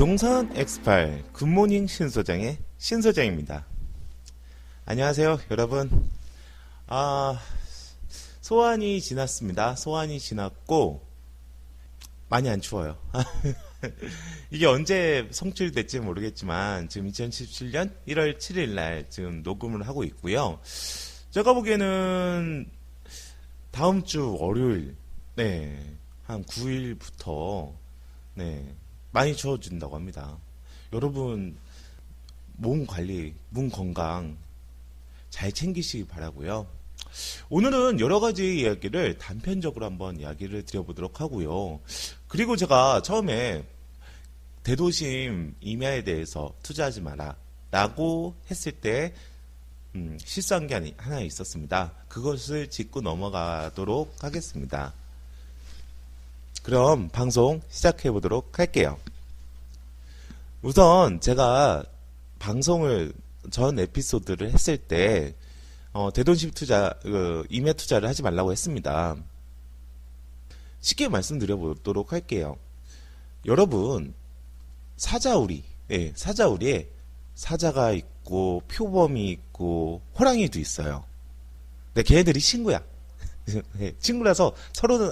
부동산 X8 굿모닝 신소장의 신소장입니다. 안녕하세요 여러분. 소환이 지났습니다. 소환이 지났고 많이 안 추워요. 이게 언제 성취됐지 모르겠지만 지금 2017년 1월 7일 날 지금 녹음을 하고 있고요. 제가 보기에는 다음 주 월요일 한 9일부터 많이 추워진다고 합니다. 여러분 몸 관리, 몸 건강 잘 챙기시기 바라고요. 오늘은 여러 가지 이야기를 단편적으로 한번 이야기를 드려보도록 하고요. 그리고 제가 처음에 대도심 임야에 대해서 투자하지 마라 라고 했을 때 실수한 게 하나 있었습니다. 그것을 짚고 넘어가도록 하겠습니다. 그럼 방송 시작해 보도록 할게요. 우선 제가 방송을 전 에피소드를 했을 때 대도심 투자, 임야 투자를 하지 말라고 했습니다. 쉽게 말씀드려 보도록 할게요. 여러분 사자우리에 사자가 있고 표범이 있고 호랑이도 있어요. 근데 걔네들이 친구야. 친구라서 서로는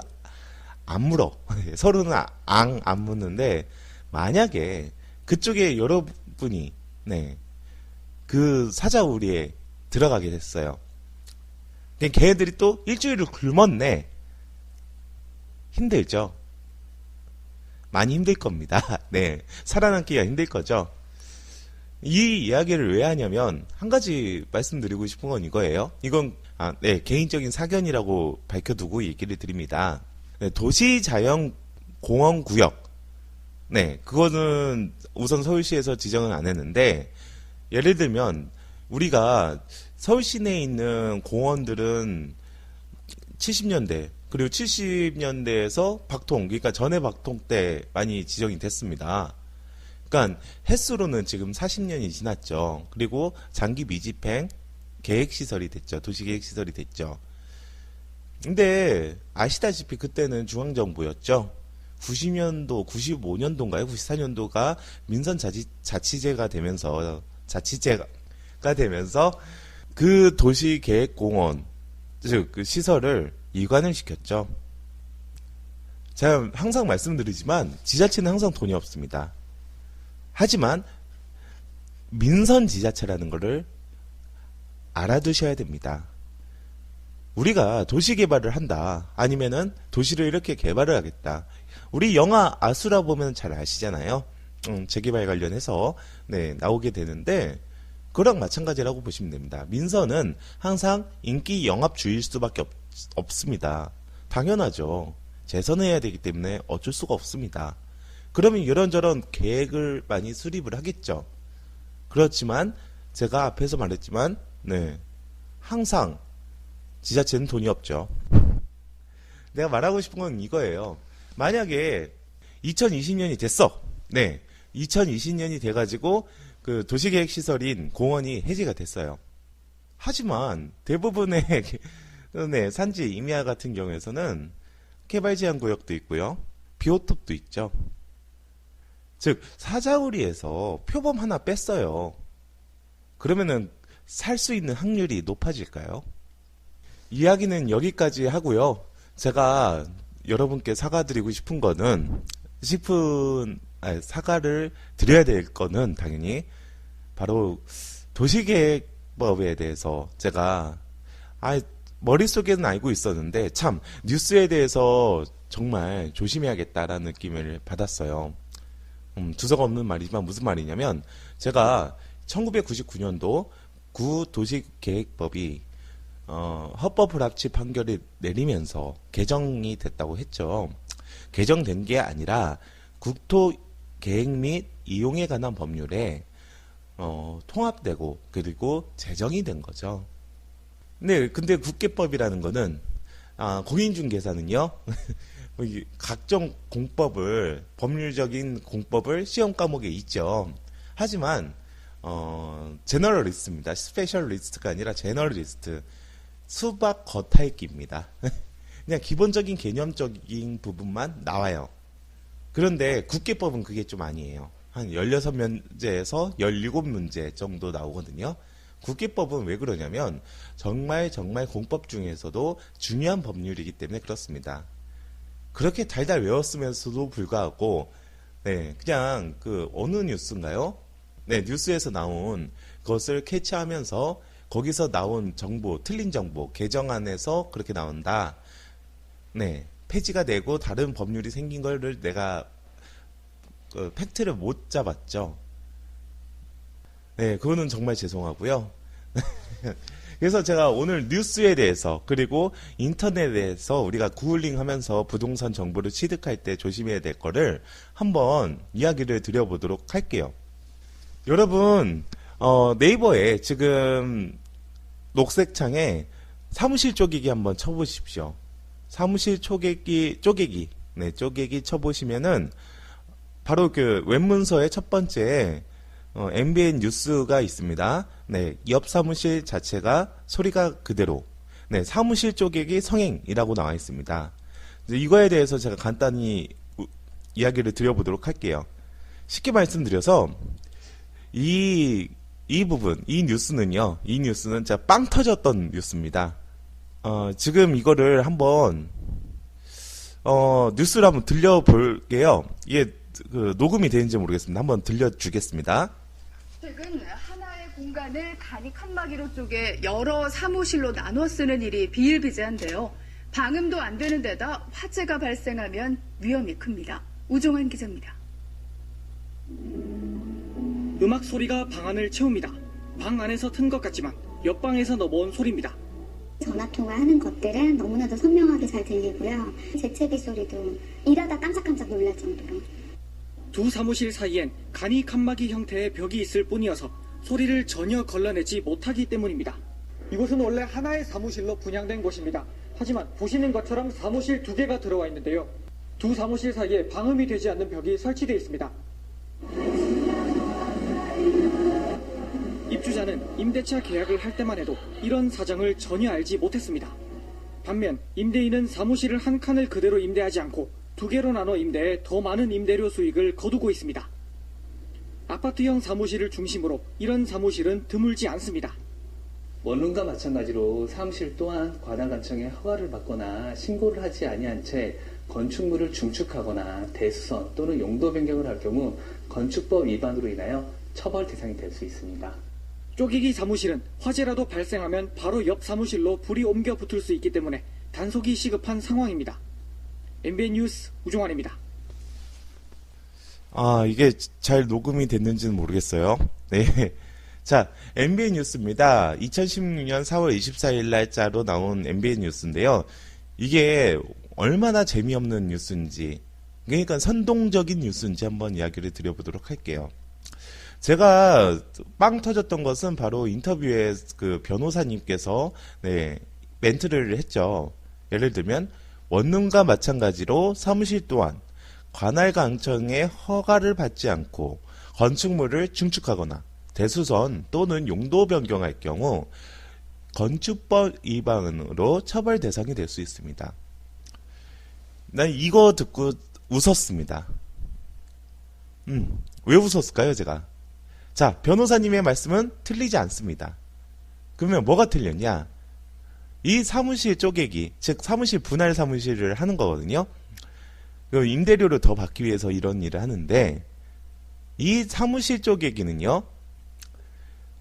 안 물어. 서로는 안 묻는데 만약에 그쪽에 여러분이 그 사자우리에 들어가게 됐어요. 걔네들이 또 일주일을 굶었네. 힘들죠. 많이 힘들 겁니다. 살아남기가 힘들 거죠. 이 이야기를 왜 하냐면 한 가지 말씀드리고 싶은 건 이거예요. 이건 개인적인 사견이라고 밝혀두고 얘기를 드립니다. 도시자연공원구역 그거는 우선 서울시에서 지정은 안 했는데, 예를 들면 우리가 서울 시내에 있는 공원들은 70년대 그리고 70년대에서 박통, 그러니까 전에 박통 때 많이 지정이 됐습니다. 그러니까 횟수로는 지금 40년이 지났죠. 그리고 장기 미집행 계획시설이 됐죠. 도시계획시설이 됐죠. 근데 아시다시피 그때는 중앙정부였죠. 90년도, 95년도인가요? 94년도가 민선자치제가 되면서 그 도시계획공원, 즉 그 시설을 이관을 시켰죠. 제가 항상 말씀드리지만 지자체는 항상 돈이 없습니다. 하지만 민선지자체라는 것을 알아두셔야 됩니다. 우리가 도시개발을 한다, 아니면은 도시를 이렇게 개발을 하겠다. 우리 영화 아수라 보면 잘 아시잖아요. 재개발 관련해서 나오게 되는데 그거랑 마찬가지라고 보시면 됩니다. 민선은 항상 인기 영합주의일 수밖에 없습니다. 당연하죠. 재선해야 되기 때문에 어쩔 수가 없습니다. 그러면 이런저런 계획을 많이 수립을 하겠죠. 그렇지만 제가 앞에서 말했지만 항상 지자체는 돈이 없죠. 내가 말하고 싶은 건 이거예요. 만약에 2020년이 됐어. 2020년이 돼가지고 그 도시계획시설인 공원이 해제가 됐어요. 하지만 대부분의 산지 임야 같은 경우에서는 개발제한구역도 있고요. 비오톱도 있죠. 즉 사자우리에서 표범 하나 뺐어요. 그러면은 살 수 있는 확률이 높아질까요? 이야기는 여기까지 하고요. 제가 여러분께 사과드리고 싶은 거는 사과를 드려야 될 거는 당연히 바로 도시계획법에 대해서 제가 머릿속에는 알고 있었는데 참 뉴스에 대해서 정말 조심해야겠다라는 느낌을 받았어요. 두서가 없는 말이지만 무슨 말이냐면, 제가 1999년도 구도시계획법이 헌법불합치 판결을 내리면서 개정이 됐다고 했죠. 개정된 게 아니라 국토계획 및 이용에 관한 법률에 통합되고 그리고 제정이 된 거죠. 근데 국계법이라는 거는 공인중개사는요 각종 공법을, 법률적인 공법을 시험 과목에 있죠. 하지만 제너럴리스트입니다. 스페셜리스트가 아니라 제너럴리스트, 수박 겉핥기입니다. 그냥 기본적인 개념적인 부분만 나와요. 그런데 국계법은 그게 좀 아니에요. 한 16문제에서 17문제 정도 나오거든요. 국기법은 왜 그러냐면 정말 공법 중에서도 중요한 법률이기 때문에 그렇습니다. 그렇게 달달 외웠으면서도 불구하고 네, 그냥 그 어느 뉴스인가요? 네, 뉴스에서 나온 것을 캐치하면서 거기서 나온 정보, 틀린 정보, 개정안에서 그렇게 나온다. 네, 폐지가 되고 다른 법률이 생긴 거를 내가 팩트를 못 잡았죠. 네, 그거는 정말 죄송하고요. 그래서 제가 오늘 뉴스에 대해서 그리고 인터넷에서 우리가 구글링 하면서 부동산 정보를 취득할 때 조심해야 될 거를 한번 이야기를 드려보도록 할게요. 여러분 네이버에 지금 녹색 창에 사무실 쪼개기 한번 쳐보십시오. 사무실 쪼개기 네, 쪼개기 쳐보시면은 바로 그 웹문서의 첫 번째 MBN 뉴스가 있습니다. 네, 옆 사무실 자체가 소리가 그대로. 네, 사무실 쪼개기 성행이라고 나와 있습니다. 이거에 대해서 제가 간단히 이야기를 드려보도록 할게요. 쉽게 말씀드려서 이 부분, 이 뉴스는 진짜 빵 터졌던 뉴스입니다. 지금 이거를 한번 뉴스를 한번 들려볼게요. 이게 그 녹음이 되는지 모르겠습니다. 한번 들려주겠습니다. 최근 하나의 공간을 간이 칸막이로 쪼개 여러 사무실로 나눠 쓰는 일이 비일비재한데요. 방음도 안 되는 데다 화재가 발생하면 위험이 큽니다. 우종환 기자입니다. 음악 소리가 방 안을 채웁니다. 방 안에서 튼 것 같지만 옆방에서 넘어온 소리입니다. 전화통화하는 것들은 너무나도 선명하게 잘 들리고요. 재채기 소리도 일하다 깜짝깜짝 놀랄 정도로. 두 사무실 사이엔 간이 칸막이 형태의 벽이 있을 뿐이어서 소리를 전혀 걸러내지 못하기 때문입니다. 이곳은 원래 하나의 사무실로 분양된 곳입니다. 하지만 보시는 것처럼 사무실 2개가 들어와 있는데요. 두 사무실 사이에 방음이 되지 않는 벽이 설치되어 있습니다. 입주자는 임대차 계약을 할 때만 해도 이런 사정을 전혀 알지 못했습니다. 반면 임대인은 사무실을 한 칸을 그대로 임대하지 않고 2개로 나눠 임대해 더 많은 임대료 수익을 거두고 있습니다. 아파트형 사무실을 중심으로 이런 사무실은 드물지 않습니다. 원룸과 마찬가지로 사무실 또한 관할관청의 허가를 받거나 신고를 하지 아니한 채 건축물을 중축하거나 대수선 또는 용도 변경을 할 경우 건축법 위반으로 인하여 처벌 대상이 될 수 있습니다. 쪼개기 사무실은 화재라도 발생하면 바로 옆 사무실로 불이 옮겨 붙을 수 있기 때문에 단속이 시급한 상황입니다. MBN 뉴스 우종환입니다. 이게 잘 녹음이 됐는지는 모르겠어요. 네. 자, MBN 뉴스입니다. 2016년 4월 24일 날짜로 나온 MBN 뉴스인데요. 이게 얼마나 재미없는 뉴스인지, 그러니까 선동적인 뉴스인지 한번 이야기를 드려보도록 할게요. 제가 빵 터졌던 것은 바로 인터뷰에 그 변호사님께서 네, 멘트를 했죠. 예를 들면 원룸과 마찬가지로 사무실 또한 관할관청의 허가를 받지 않고 건축물을 중축하거나 대수선 또는 용도 변경할 경우 건축법 위반으로 처벌 대상이 될 수 있습니다. 난 이거 듣고 웃었습니다. 왜 웃었을까요, 제가? 자, 변호사님의 말씀은 틀리지 않습니다. 그러면 뭐가 틀렸냐? 이 사무실 쪼개기, 즉 사무실 분할 사무실을 하는 거거든요. 임대료를 더 받기 위해서 이런 일을 하는데 이 사무실 쪼개기는요.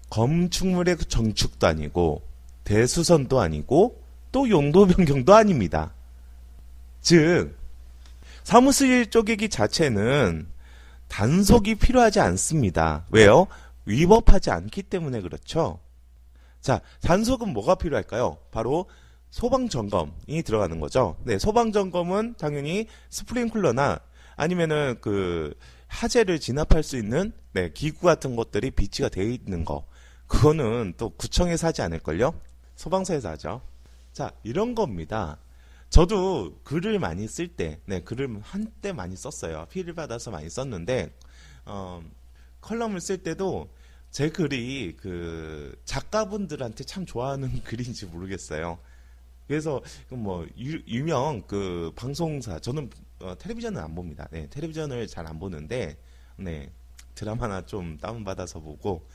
건축물의 정축도 아니고 대수선도 아니고 또 용도 변경도 아닙니다. 즉 사무실 쪼개기 자체는 단속이 필요하지 않습니다. 왜요? 위법하지 않기 때문에 그렇죠. 자, 단속은 뭐가 필요할까요? 바로 소방점검이 들어가는 거죠. 네, 소방점검은 당연히 스프링클러나 아니면은 그 하재를 진압할 수 있는 네, 기구 같은 것들이 비치가 되어 있는 거. 그거는 또 구청에서 하지 않을걸요? 소방서에서 하죠. 자, 이런 겁니다. 저도 글을 많이 쓸 때, 네, 글을 한때 많이 썼어요. 피를 받아서 많이 썼는데, 컬럼을 쓸 때도 제 글이 그 작가분들한테 참 좋아하는 글인지 모르겠어요. 그래서 뭐 유명 그 방송사, 저는 텔레비전은 안 봅니다. 네, 텔레비전을 잘 안 보는데, 네, 드라마나 좀 다운받아서 보고,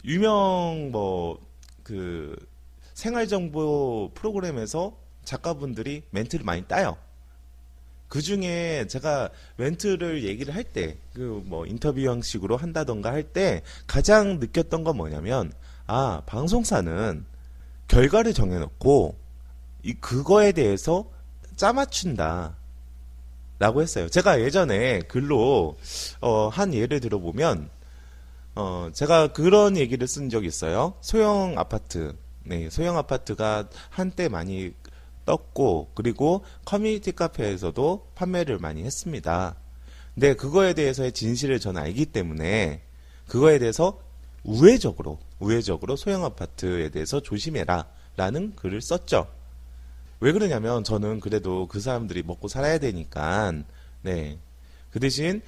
유명 생활정보 프로그램에서 작가분들이 멘트를 많이 따요. 그 중에 제가 멘트를 얘기를 할 때, 인터뷰 형식으로 한다던가 할 때 가장 느꼈던 건 뭐냐면, 방송사는 결과를 정해놓고, 그거에 대해서 짜맞춘다. 라고 했어요. 제가 예전에 글로, 한 예를 들어보면, 제가 그런 얘기를 쓴 적이 있어요. 소형 아파트. 네, 소형 아파트가 한때 많이 떴고, 그리고 커뮤니티 카페에서도 판매를 많이 했습니다. 근데 그거에 대해서의 진실을 저는 알기 때문에, 그거에 대해서 우회적으로 소형 아파트에 대해서 조심해라. 라는 글을 썼죠. 왜 그러냐면, 저는 그래도 그 사람들이 먹고 살아야 되니까, 네. 그 대신,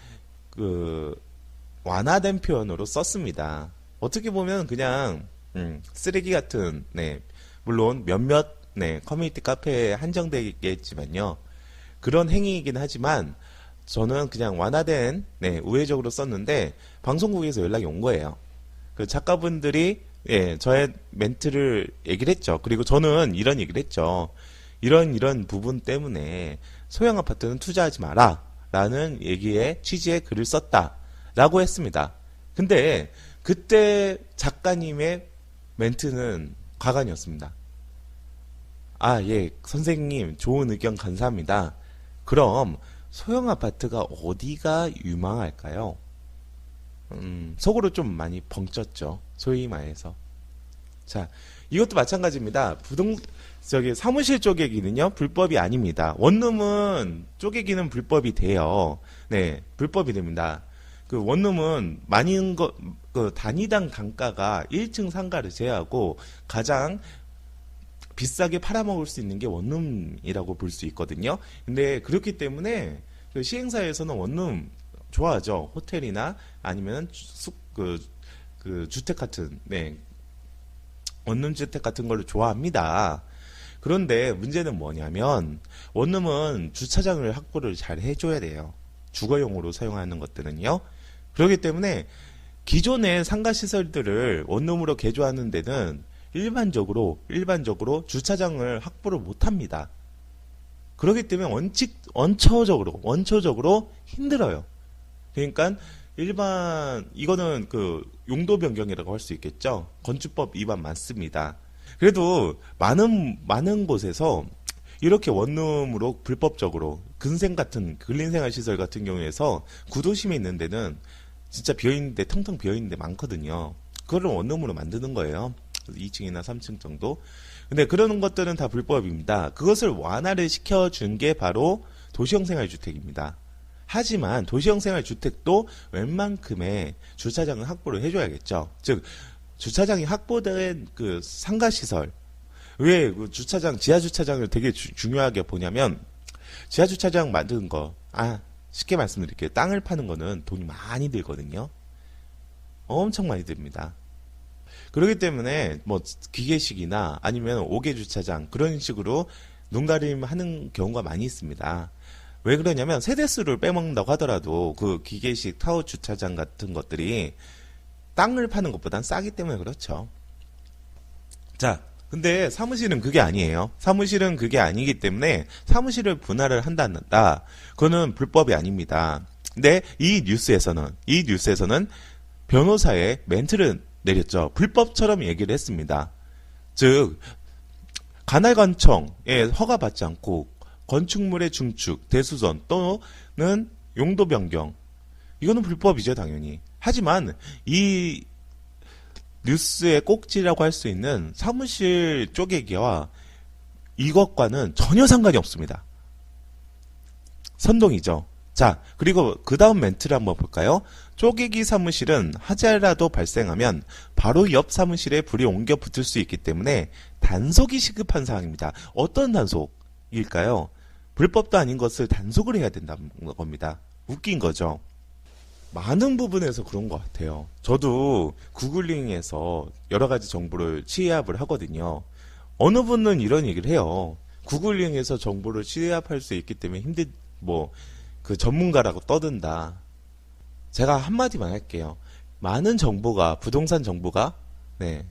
완화된 표현으로 썼습니다. 어떻게 보면 그냥 쓰레기 같은, 네, 물론 몇몇 커뮤니티 카페에 한정되겠지만요. 그런 행위이긴 하지만 저는 그냥 완화된, 우회적으로 썼는데 방송국에서 연락이 온 거예요. 그 작가분들이 저의 멘트를 얘기를 했죠. 그리고 저는 이런 얘기를 했죠. 이런 부분 때문에 소형 아파트는 투자하지 마라 라는 얘기의 취지의 글을 썼다 라고 했습니다. 근데 그때 작가님의 멘트는 가관이었습니다. 예, 선생님 좋은 의견 감사합니다. 그럼 소형 아파트가 어디가 유망할까요? 속으로 좀 많이 벙쪘죠. 소위 말해서. 자, 이것도 마찬가지입니다. 사무실 쪼개기는요, 불법이 아닙니다. 원룸은 쪼개기는 불법이 돼요. 네, 불법이 됩니다. 원룸은 단위당 단가가 1층 상가를 제외하고 가장 비싸게 팔아먹을 수 있는 게 원룸이라고 볼 수 있거든요. 근데 그렇기 때문에 시행사에서는 원룸 좋아하죠. 호텔이나 아니면 주택 같은, 원룸 주택 같은 걸 좋아합니다. 그런데 문제는 뭐냐면, 원룸은 주차장을 확보를 잘 해줘야 돼요. 주거용으로 사용하는 것들은요. 그렇기 때문에 기존의 상가시설들을 원룸으로 개조하는 데는 일반적으로 주차장을 확보를 못합니다. 그렇기 때문에 원초적으로 힘들어요. 그러니까 이거는 용도 변경이라고 할 수 있겠죠. 건축법 위반 맞습니다. 그래도 많은 곳에서 이렇게 원룸으로 불법적으로 근린생활시설 같은 경우에서 구도심에 있는 데는 진짜 텅텅 비어있는데 많거든요. 그거를 원룸으로 만드는 거예요. 2층이나 3층 정도. 근데 그런 것들은 다 불법입니다. 그것을 완화를 시켜준 게 바로 도시형생활주택입니다. 하지만 도시형생활주택도 웬만큼의 주차장을 확보를 해줘야겠죠. 즉 주차장이 확보된 상가시설, 왜 지하주차장을 되게 중요하게 보냐면, 지하주차장 만드는 거, 쉽게 말씀드릴게요. 땅을 파는 거는 돈이 많이 들거든요. 엄청 많이 듭니다. 그렇기 때문에 기계식이나 아니면 5개 주차장 그런 식으로 눈가림 하는 경우가 많이 있습니다. 왜 그러냐면 세대수를 빼먹는다고 하더라도 기계식 타워 주차장 같은 것들이 땅을 파는 것보단 싸기 때문에 그렇죠. 자, 근데 사무실은 그게 아니에요. 사무실은 그게 아니기 때문에 사무실을 분할을 한다. 그거는 불법이 아닙니다. 근데 이 뉴스에서는 변호사의 멘트를 내렸죠. 불법처럼 얘기를 했습니다. 즉 관할관청에 허가받지 않고 건축물의 중축, 대수선 또는 용도 변경, 이거는 불법이죠, 당연히. 하지만 이 뉴스의 꼭지라고 할 수 있는 사무실 쪼개기와 이것과는 전혀 상관이 없습니다. 선동이죠. 자, 그리고 그 다음 멘트를 한번 볼까요? 쪼개기 사무실은 화재라도 발생하면 바로 옆 사무실에 불이 옮겨 붙을 수 있기 때문에 단속이 시급한 사항입니다. 어떤 단속일까요? 불법도 아닌 것을 단속을 해야 된다는 겁니다. 웃긴 거죠. 많은 부분에서 그런 것 같아요. 저도 구글링에서 여러 가지 정보를 취합을 하거든요. 어느 분은 이런 얘기를 해요. 구글링에서 정보를 취합할 수 있기 때문에 전문가라고 떠든다. 제가 한마디만 할게요. 많은 정보가, 부동산 정보가, 네,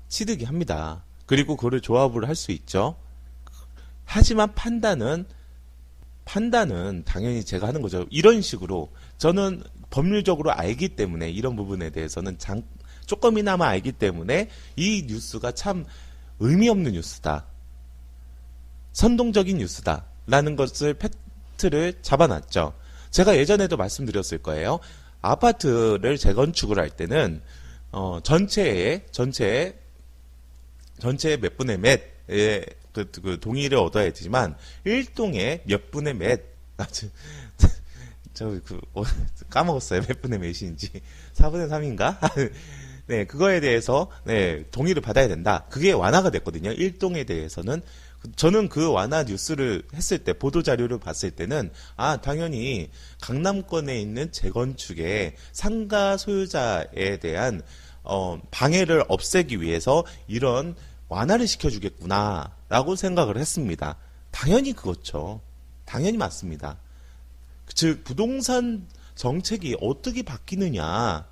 취득이 합니다. 그리고 그거를 조합을 할 수 있죠. 하지만 판단은 당연히 제가 하는 거죠. 이런 식으로 저는 법률적으로 알기 때문에 이런 부분에 대해서는 조금이나마 알기 때문에 이 뉴스가 참 의미 없는 뉴스다. 선동적인 뉴스다. 라는 것을 팩트를 잡아놨죠. 제가 예전에도 말씀드렸을 거예요. 아파트를 재건축을 할 때는 전체의 몇 분의 몇의 그 동의를 얻어야 되지만 1동에 몇 분의 몇 까먹었어요. 몇 분의 몇인지 4분의 3인가? 네, 그거에 대해서 네, 동의를 받아야 된다. 그게 완화가 됐거든요. 1동에 대해서는. 저는 그 완화 뉴스를 했을 때, 보도자료를 봤을 때는, 당연히 강남권에 있는 재건축의 상가 소유자에 대한, 방해를 없애기 위해서 이런 완화를 시켜주겠구나, 라고 생각을 했습니다. 당연히 그렇죠. 당연히 맞습니다. 즉, 부동산 정책이 어떻게 바뀌느냐,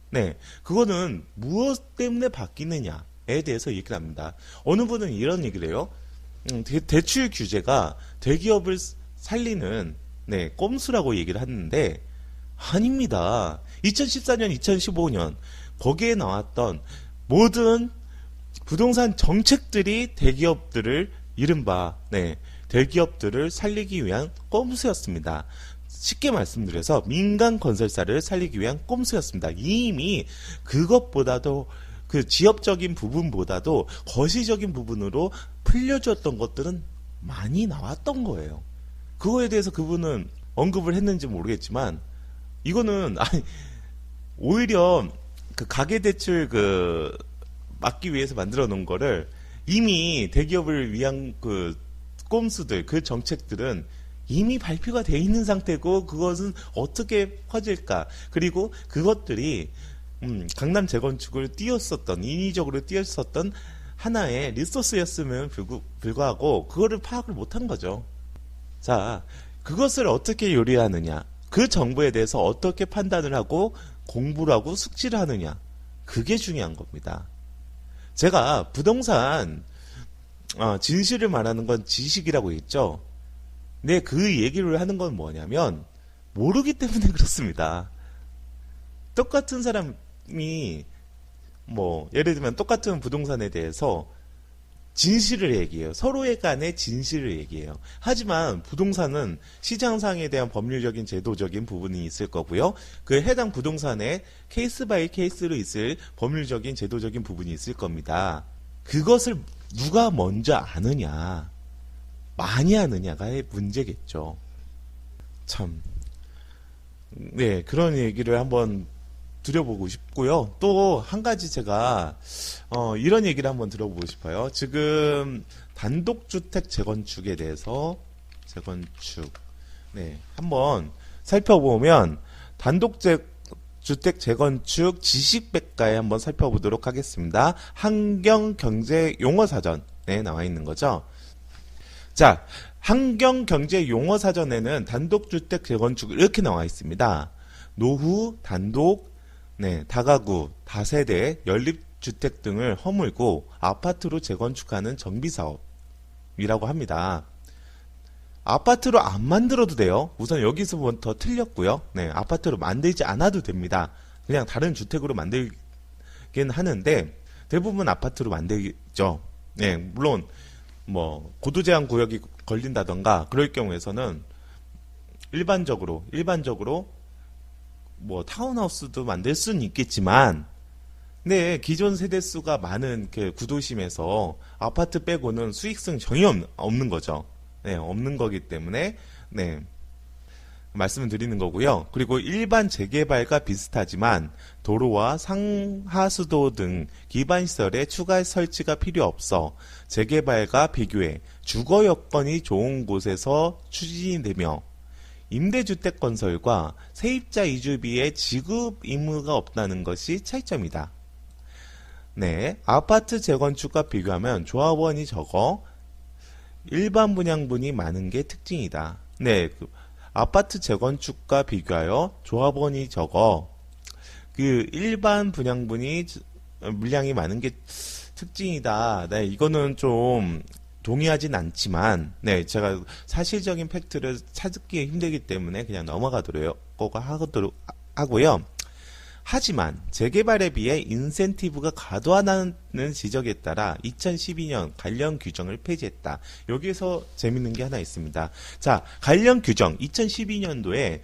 네, 그거는 무엇 때문에 바뀌느냐에 대해서 얘기를 합니다. 어느 분은 이런 얘기를 해요. 대출 규제가 대기업을 살리는 네, 꼼수라고 얘기를 하는데 아닙니다. 2014년, 2015년 거기에 나왔던 모든 부동산 정책들이 대기업들을 이른바 네, 대기업들을 살리기 위한 꼼수였습니다. 쉽게 말씀드려서 민간 건설사를 살리기 위한 꼼수였습니다. 이미 그것보다도 그 지역적인 부분보다도 거시적인 부분으로 풀려졌던 것들은 많이 나왔던 거예요. 그거에 대해서 그분은 언급을 했는지 모르겠지만 이거는 오히려 그 가계대출 막기 위해서 만들어 놓은 거를 이미 대기업을 위한 그 꼼수들, 그 정책들은 이미 발표가 돼 있는 상태고 그것은 어떻게 퍼질까? 그리고 그것들이 강남 재건축을 인위적으로 띄웠었던 하나의 리소스였으면 불구하고 그거를 파악을 못한 거죠. 자, 그것을 어떻게 요리하느냐, 그 정보에 대해서 어떻게 판단을 하고 공부를 하고 숙지를 하느냐, 그게 중요한 겁니다. 제가 부동산 진실을 말하는 건 지식이라고 했죠. 네, 그 얘기를 하는 건 뭐냐면 모르기 때문에 그렇습니다. 똑같은 사람이 예를 들면 똑같은 부동산에 대해서 진실을 얘기해요. 서로의 간의 진실을 얘기해요. 하지만 부동산은 시장상에 대한 법률적인 제도적인 부분이 있을 거고요. 그 해당 부동산에 케이스 바이 케이스로 있을 법률적인 제도적인 부분이 있을 겁니다. 그것을 누가 먼저 아느냐, 많이 아느냐가 문제겠죠. 참, 네, 그런 얘기를 한번 드려보고 싶고요. 또 한 가지 제가 이런 얘기를 한번 들어보고 싶어요. 지금 단독주택 재건축에 대해서 네, 한번 살펴보면 단독주택 재건축 지식백과에 한번 살펴보도록 하겠습니다. 환경경제용어사전에 나와 있는 거죠. 자, 환경경제용어사전에는 단독주택 재건축 이렇게 나와 있습니다. 노후, 단독, 네, 다가구, 다세대, 연립주택 등을 허물고 아파트로 재건축하는 정비사업이라고 합니다. 아파트로 안 만들어도 돼요. 우선 여기서부터 틀렸고요. 네, 아파트로 만들지 않아도 됩니다. 그냥 다른 주택으로 만들긴 하는데 대부분 아파트로 만들죠. 네, 물론 고도제한 구역이 걸린다던가 그럴 경우에서는 일반적으로 타운하우스도 만들 수는 있겠지만, 네, 기존 세대수가 많은 구도심에서 아파트 빼고는 수익성 전혀 없는 거죠. 네, 없는 거기 때문에, 네, 말씀을 드리는 거고요. 그리고 일반 재개발과 비슷하지만 도로와 상하수도 등 기반시설에 추가 설치가 필요 없어 재개발과 비교해 주거 여건이 좋은 곳에서 추진이 되며 임대주택 건설과 세입자 이주비의 지급 의무가 없다는 것이 차이점이다. 네, 아파트 재건축과 비교하면 조합원이 적어 일반 분양분이 많은 게 특징이다. 네, 아파트 재건축과 비교하여 조합원이 적어 그 일반 분양분이 물량이 많은 게 특징이다. 네, 이거는 좀 동의하진 않지만, 네, 제가 사실적인 팩트를 찾기 힘들기 때문에 그냥 넘어가도록 하고요. 하지만 재개발에 비해 인센티브가 과도하다는 지적에 따라 2012년 관련 규정을 폐지했다. 여기에서 재밌는 게 하나 있습니다. 자, 관련 규정 2012년도에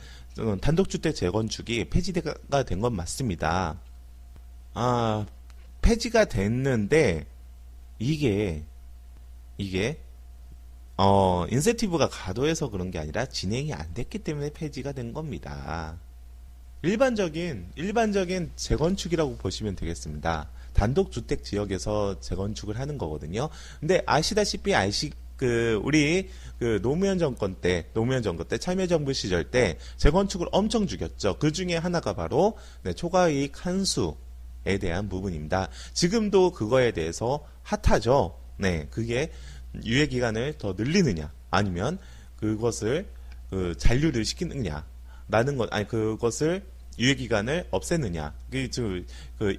단독주택 재건축이 폐지가 된 건 맞습니다. 폐지가 됐는데 이게 인센티브가 과도해서 그런 게 아니라 진행이 안 됐기 때문에 폐지가 된 겁니다. 일반적인 재건축이라고 보시면 되겠습니다. 단독주택 지역에서 재건축을 하는 거거든요. 근데 아시다시피 우리 노무현 정권 때 참여정부 시절 때 재건축을 엄청 죽였죠. 그 중에 하나가 바로 초과이익 환수에 대한 부분입니다. 지금도 그거에 대해서 핫하죠. 네, 그게 유예 기간을 더 늘리느냐, 아니면 그것을 잔류를 시키느냐. 그것을 유예기간을 없애느냐.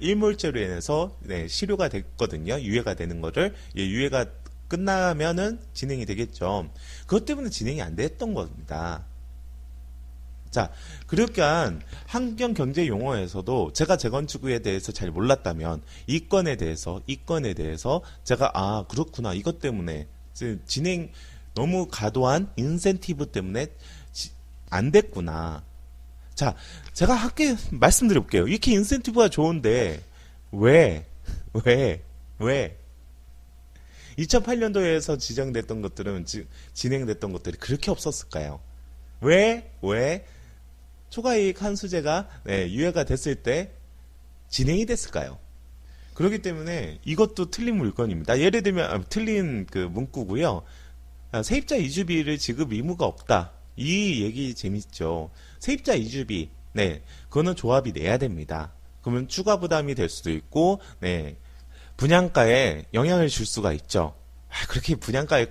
일몰제로 인해서, 실효가 됐거든요. 유예가 되는 거를. 유예가 끝나면은 진행이 되겠죠. 그것 때문에 진행이 안 됐던 겁니다. 자, 그러니까 환경 경제 용어에서도 제가 재건축에 대해서 잘 몰랐다면 이건에 대해서 제가 그렇구나. 이것 때문에 진행 너무 과도한 인센티브 때문에 안 됐구나. 자, 제가 함께 말씀드려볼게요. 이렇게 인센티브가 좋은데 왜 2008년도에서 지정됐던 것들은 진행됐던 것들이 그렇게 없었을까요? 왜 초과이익 환수제가 유예가 됐을 때 진행이 됐을까요? 그렇기 때문에 이것도 틀린 물건입니다. 예를 들면 틀린 문구고요. 세입자 이주비를 지급 의무가 없다. 이 얘기 재밌죠. 세입자 이주비, 그거는 조합이 내야 됩니다. 그러면 추가 부담이 될 수도 있고, 분양가에 영향을 줄 수가 있죠. 그렇게 분양가에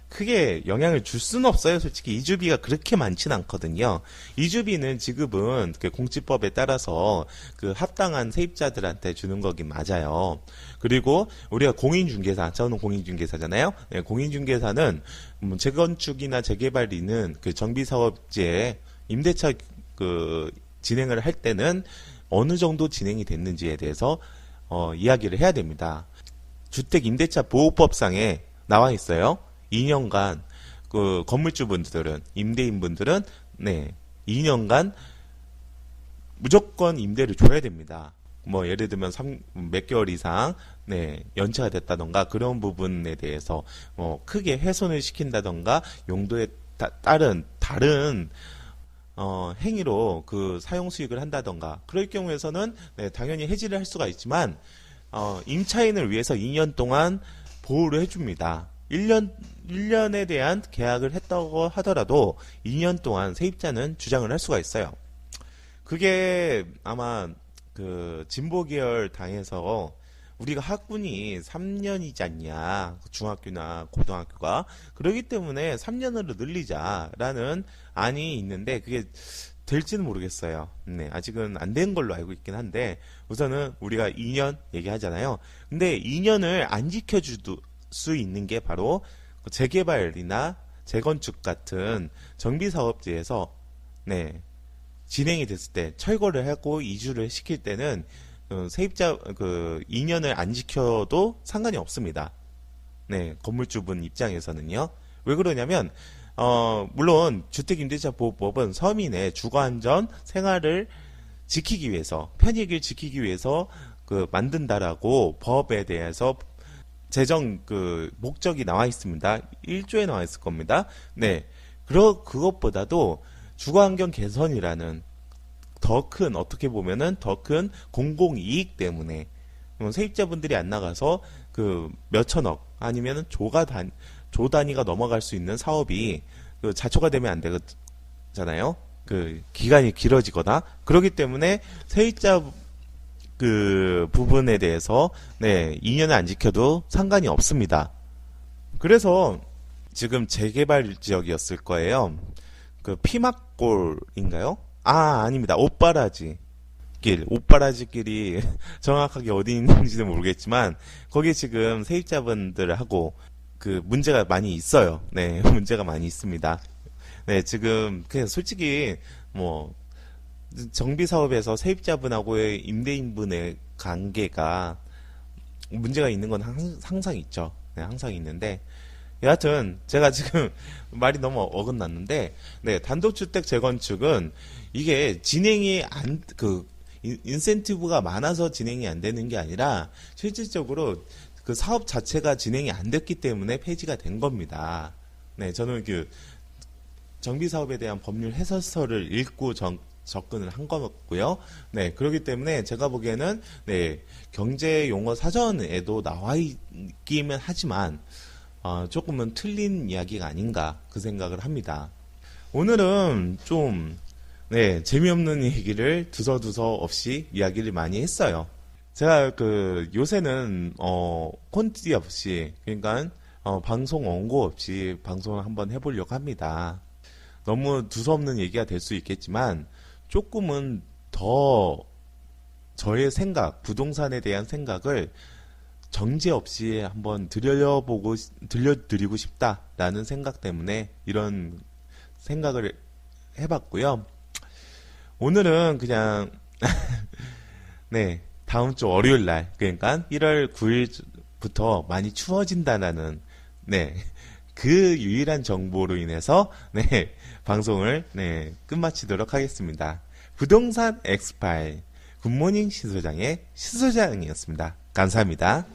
크게 영향을 줄 수는 없어요. 솔직히 이주비가 그렇게 많지는 않거든요. 이주비는 지급은 공지법에 따라서 합당한 세입자들한테 주는 거긴 맞아요. 그리고 우리가 공인중개사, 저는 공인중개사잖아요. 공인중개사는 재건축이나 재개발이는 정비사업지에 임대차 진행을 할 때는 어느 정도 진행이 됐는지에 대해서 이야기를 해야 됩니다. 주택임대차보호법상에 나와 있어요. 2년간 건물주분들은, 임대인분들은 2년간 무조건 임대를 줘야 됩니다. 예를 들면 몇 개월 이상 연체가 됐다던가 그런 부분에 대해서 크게 훼손을 시킨다던가 용도에 따른 다른 행위로 사용 수익을 한다던가 그럴 경우에서는 당연히 해지를 할 수가 있지만 임차인을 위해서 2년 동안 보호를 해줍니다. 1년에 대한 계약을 했다고 하더라도 2년 동안 세입자는 주장을 할 수가 있어요. 그게 아마 진보 계열 당에서 우리가 학군이 3년이지 않냐, 중학교나 고등학교가. 그렇기 때문에 3년으로 늘리자라는 안이 있는데 그게 될지는 모르겠어요. 아직은 안 된 걸로 알고 있긴 한데 우선은 우리가 2년 얘기하잖아요. 근데 2년을 안 지켜줄 수 있는 게 바로 재개발이나 재건축 같은 정비사업지에서 진행이 됐을 때 철거를 하고 이주를 시킬 때는 세입자 2년을 안 지켜도 상관이 없습니다. 건물주분 입장에서는요. 왜 그러냐면 물론 주택임대차보호법은 서민의 주거안전 생활을 지키기 위해서, 편익을 지키기 위해서 만든다라고 법에 대해서 제정 목적이 나와 있습니다. 1조에 나와 있을 겁니다. 그것보다도 주거환경 개선이라는 어떻게 보면은 더 큰 공공이익 때문에 세입자분들이 안 나가서 몇천억 아니면은 조 단위가 넘어갈 수 있는 사업이 자초가 되면 안 되잖아요. 기간이 길어지거나. 그렇기 때문에 세입자 부분에 대해서 2년을 안 지켜도 상관이 없습니다. 그래서 지금 재개발 지역이었을 거예요. 그 피막골인가요? 아닙니다. 옷바라지 길이 정확하게 어디 있는지는 모르겠지만 거기 지금 세입자분들하고 그 문제가 많이 있어요. 네, 문제가 많이 있습니다. 네, 지금 그냥 솔직히 뭐 정비 사업에서 세입자분하고의 임대인분의 관계가 문제가 있는 건 항상 있죠. 네, 항상 있는데 여하튼 제가 지금 말이 너무 어긋났는데 네, 단독주택 재건축은 이게 진행이 인센티브가 많아서 진행이 안 되는 게 아니라 실질적으로 그 사업 자체가 진행이 안 됐기 때문에 폐지가 된 겁니다. 네, 저는 그 정비 사업에 대한 법률 해설서를 읽고 접근을 한 거고요. 네, 그렇기 때문에 제가 보기에는 네, 경제 용어 사전에도 나와 있기는 하지만 조금은 틀린 이야기가 아닌가 그 생각을 합니다. 오늘은 좀 네, 재미없는 얘기를 두서두서 없이 이야기를 많이 했어요. 제가 요새는 콘티 없이 그러니까 방송 원고 없이 방송을 한번 해보려고 합니다. 너무 두서없는 얘기가 될 수 있겠지만 조금은 더 저의 생각, 부동산에 대한 생각을 정제 없이 한번 들려드리고 싶다라는 생각 때문에 이런 생각을 해봤고요. 오늘은 그냥 네, 다음 주 월요일 날 그러니까 1월 9일부터 많이 추워진다는 네, 그 유일한 정보로 인해서 네, 방송을 네, 끝마치도록 하겠습니다. 부동산 엑스파일 굿모닝 시소장의 시소장이었습니다. 감사합니다.